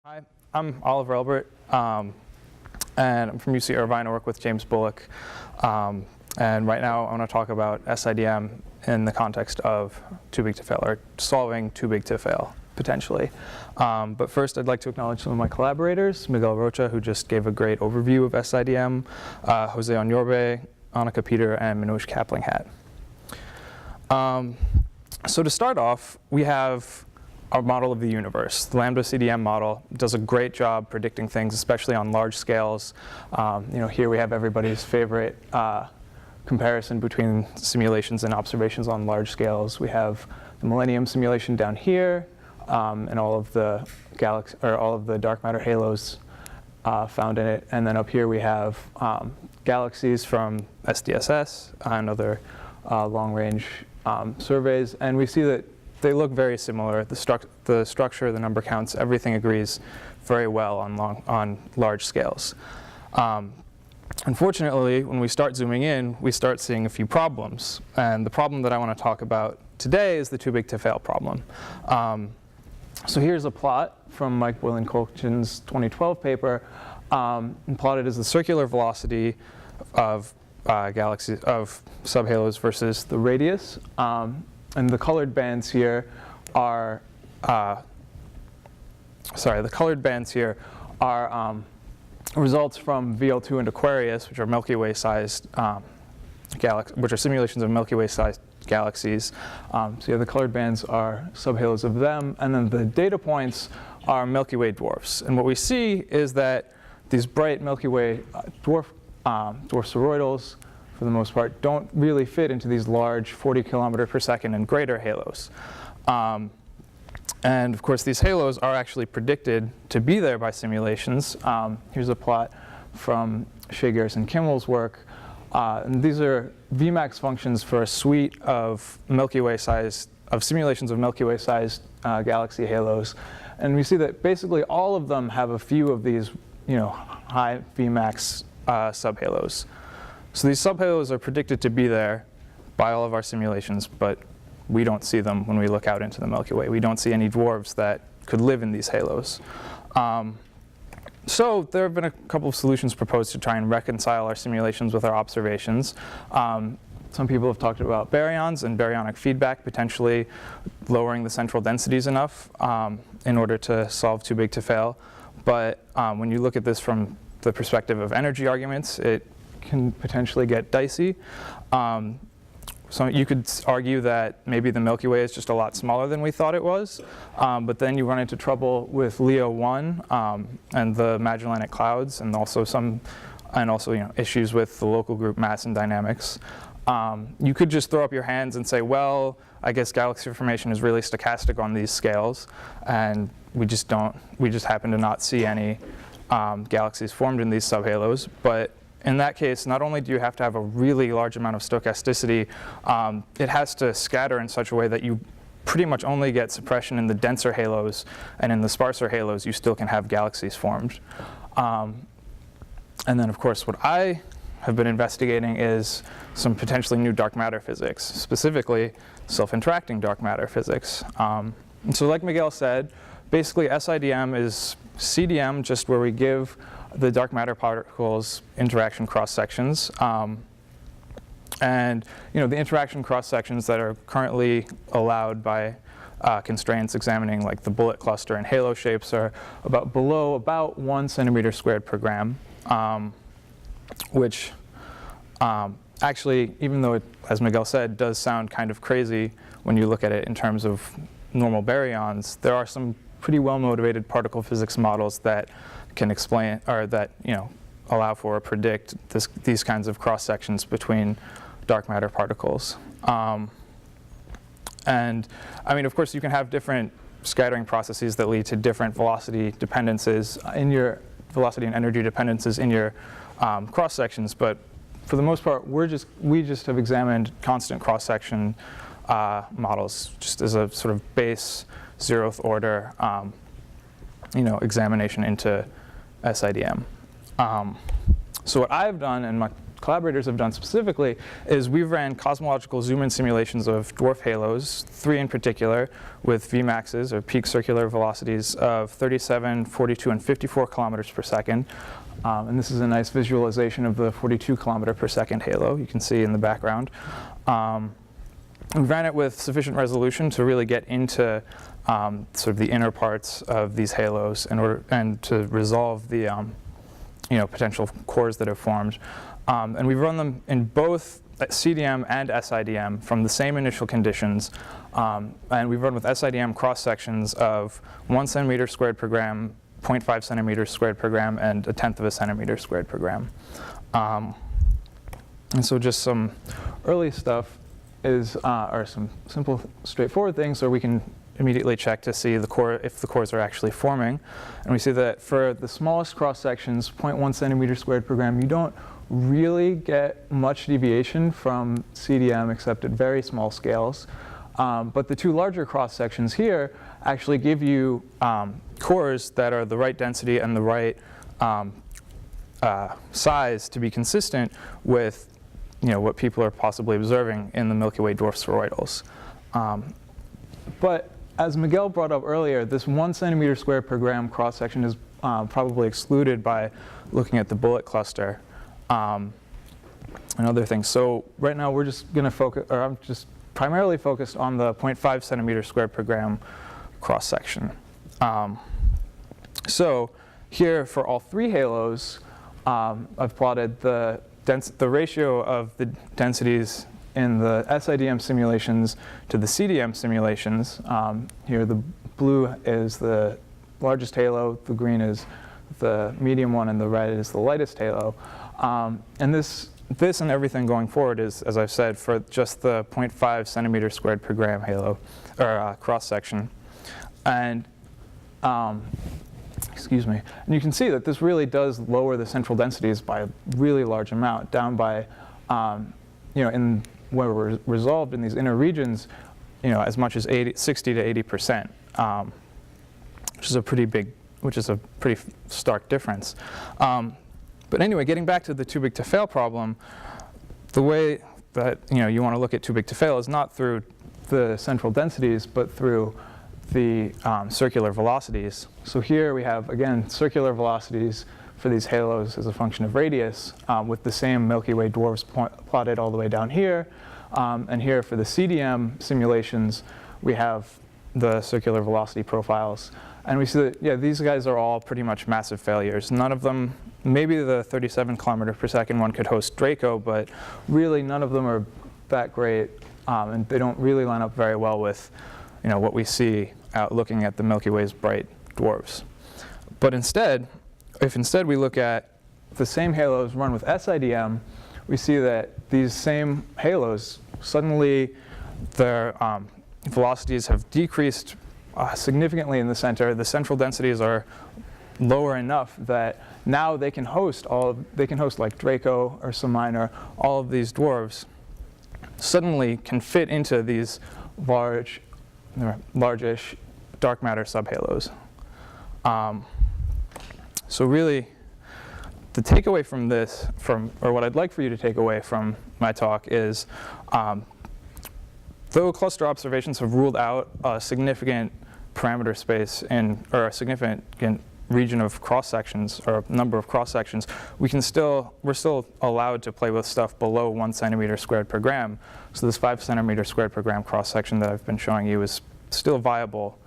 Hi, I'm Oliver Elbert, and I'm from UC Irvine. I work with James Bullock, and right now I want to talk about SIDM in the context of too big to fail, or solving too big to fail, potentially. But first I'd like to acknowledge some of my collaborators, Miguel Rocha, who just gave a great overview of SIDM, Jose Onyorbe, Annika Peter, and Manoj Kapling-Hat. So to start off, we have our model of the universe. The lambda SIDM model does a great job predicting things, especially on large scales. Here we have everybody's favorite comparison between simulations and observations on large scales. We have the Millennium simulation down here, and all of the dark matter halos found in it. And then up here we have galaxies from SDSS and other long-range surveys, and we see that they look very similar. The structure, the number counts, everything agrees very well on large scales. Unfortunately, when we start zooming in, we start seeing a few problems. And the problem that I want to talk about today is the too big to fail problem. So here's a plot from Mike Boylan-Kolchin's 2012 paper, and plotted as the circular velocity of galaxies, of subhalos versus the radius. And the colored bands here are, results from VL2 and Aquarius, which are Milky Way-sized which are simulations of Milky Way-sized galaxies. So yeah, the colored bands are subhalos of them, and then the data points are Milky Way dwarfs. And what we see is that these bright Milky Way dwarf spheroidals, for the most part, don't really fit into these large 40 kilometer per second and greater halos. And of course, these halos are actually predicted to be there by simulations. Here's a plot from Shea, Garrison, Kimmel's work. And these are Vmax functions for a suite of simulations of Milky Way-sized galaxy halos. And we see that basically all of them have a few of these, high Vmax subhalos. So these subhalos are predicted to be there by all of our simulations, but we don't see them when we look out into the Milky Way. We don't see any dwarves that could live in these halos. So there have been a couple of solutions proposed to try and reconcile our simulations with our observations. Some people have talked about baryons and baryonic feedback, potentially lowering the central densities enough in order to solve too big to fail. But when you look at this from the perspective of energy arguments, it can potentially get dicey. So you could argue that maybe the Milky Way is just a lot smaller than we thought it was, but then you run into trouble with Leo 1 and the Magellanic Clouds, and also issues with the local group mass and dynamics. You could just throw up your hands and say, well, I guess galaxy formation is really stochastic on these scales, and we just happen to not see any galaxies formed in these subhalos. But in that case, not only do you have to have a really large amount of stochasticity, it has to scatter in such a way that you pretty much only get suppression in the denser halos, and in the sparser halos you still can have galaxies formed. And then of course what I have been investigating is some potentially new dark matter physics, specifically self-interacting dark matter physics. And so like Miguel said, basically SIDM is CDM, just where we give the dark matter particles interaction cross-sections. And the interaction cross-sections that are currently allowed by constraints examining like the bullet cluster and halo shapes are below about 1 centimeter squared per gram, which actually, even though it, as Miguel said, does sound kind of crazy when you look at it in terms of normal baryons, there are some pretty well-motivated particle physics models that can explain, or that allow for or predict these kinds of cross-sections between dark matter particles. And I mean, of course, you can have different scattering processes that lead to different velocity dependencies in your velocity and energy dependencies in your cross-sections. But for the most part, we just have examined constant cross-section models just as a sort of base 0th order examination into SIDM. So what I've done, and collaborators have done specifically is we've ran cosmological zoom-in simulations of dwarf halos, 3 in particular, with Vmaxes, or peak circular velocities, of 37, 42, and 54 kilometers per second. And this is a nice visualization of the 42 kilometer per second halo you can see in the background. We ran it with sufficient resolution to really get into sort of the inner parts of these halos and to resolve the potential cores that have formed. And we've run them in both CDM and SIDM from the same initial conditions. And we've run with SIDM cross sections of 1 centimeter squared per gram, 0.5 centimeters squared per gram, and 1/10 of a centimeter squared per gram. And so just some early stuff are some simple, straightforward things, so we can immediately check to see if the cores are actually forming. And we see that for the smallest cross sections, 0.1 centimeter squared per gram, you don't really get much deviation from CDM except at very small scales. But the 2 larger cross sections here actually give you cores that are the right density and the right size to be consistent with what people are possibly observing in the Milky Way dwarf spheroidals. But as Miguel brought up earlier, this 1 centimeter squared per gram cross section is probably excluded by looking at the bullet cluster and other things. So right now we're just going to focus, or I'm just primarily focused on the 0.5 centimeter squared per gram cross section. So here for all 3 halos, I've plotted the ratio of the densities in the SIDM simulations to the CDM simulations. Here the blue is the largest halo, the green is the medium one, and the red is the lightest halo. And this and everything going forward is, as I've said, for just the 0.5 centimeter squared per gram halo, or cross section. And excuse me. And you can see that this really does lower the central densities by a really large amount, down by, in where we're resolved in these inner regions, as much as 60 to 80%, which is a pretty stark difference. But anyway, getting back to the too big to fail problem, the way that you want to look at too big to fail is not through the central densities, but through the circular velocities. So here we have, again, circular velocities for these halos as a function of radius, with the same Milky Way dwarfs plotted all the way down here. And here for the CDM simulations, we have the circular velocity profiles. And we see that, yeah, these guys are all pretty much massive failures. None of them, maybe the 37 kilometer per second one could host Draco, but really none of them are that great. And they don't really line up very well with what we see out looking at the Milky Way's bright dwarfs. But if instead we look at the same halos run with SIDM, we see that these same halos, suddenly their velocities have decreased significantly in the center. The central densities are lower enough that now they can host like Draco or some minor, all of these dwarves suddenly can fit into these largish dark matter subhalos. So really, the takeaway from this, or what I'd like for you to take away from my talk is, though cluster observations have ruled out a significant parameter space or a significant region of cross sections or number of cross sections, we're still allowed to play with stuff below 1 centimeter squared per gram. So this 5 centimeter squared per gram cross section that I've been showing you is still viable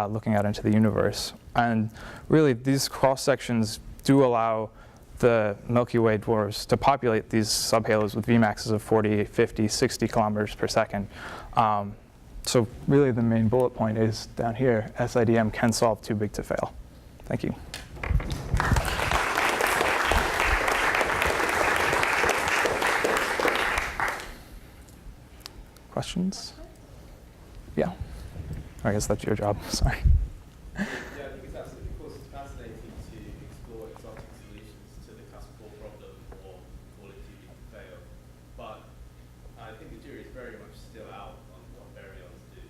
looking out into the universe. And really, these cross sections do allow the Milky Way dwarfs to populate these subhalos with Vmaxes of 40, 50, 60 kilometers per second. So really, the main bullet point is down here: SIDM can solve too big to fail. Thank you. Questions? Yeah. I guess that's your job. Sorry. Yeah, I think it's absolutely, of course, it's fascinating to explore exotic solutions to the classical problem or call it too big to fail. But I think the jury is very much still out on what baryons do.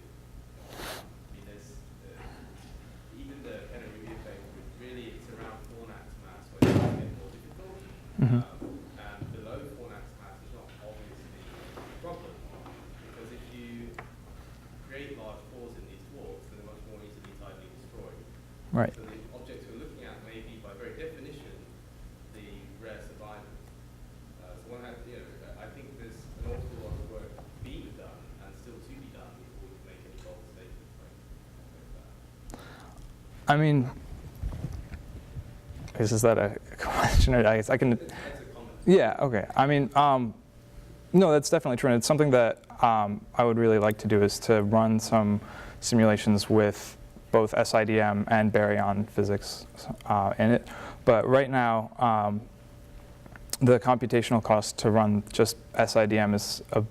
I mean, there's even the kind of review paper, really it's around 4 nats mass where it's a bit more difficult. And below 4 Right. So the objects we're looking at may be, by very definition, the rare survivors. So one has, I think there's an awful lot of work being done and still to be done before we can make any bold statements like that. I mean, is that a question? I guess I can. That's a comment. Yeah. Okay. I mean, no, that's definitely true, and it's something that I would really like to do is to run some simulations with both SIDM and baryon physics in it. But right now, the computational cost to run just SIDM is a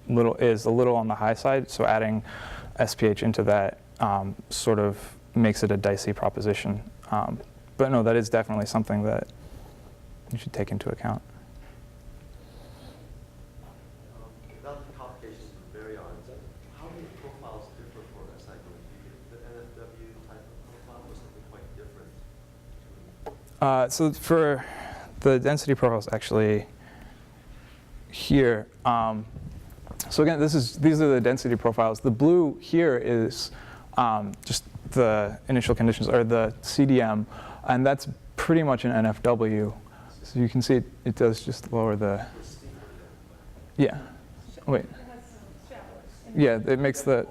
little on the high side. So adding SPH into that sort of makes it a dicey proposition. But no, that is definitely something that you should take into account. Without the complications with baryons, how many profiles differ for SIDM? Do you get the NFW type of profile or something quite different? So for the density profiles, actually, here. So again, these are the density profiles. The blue here is just the initial conditions, or the CDM, and that's pretty much an NFW. So you can see it does just lower the. Yeah. Wait. Yeah, it makes the.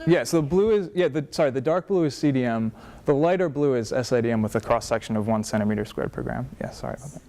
Yeah, so the blue is the dark blue is CDM. The lighter blue is SIDM with a cross section of 1 centimeter squared per gram. Yeah, sorry about that.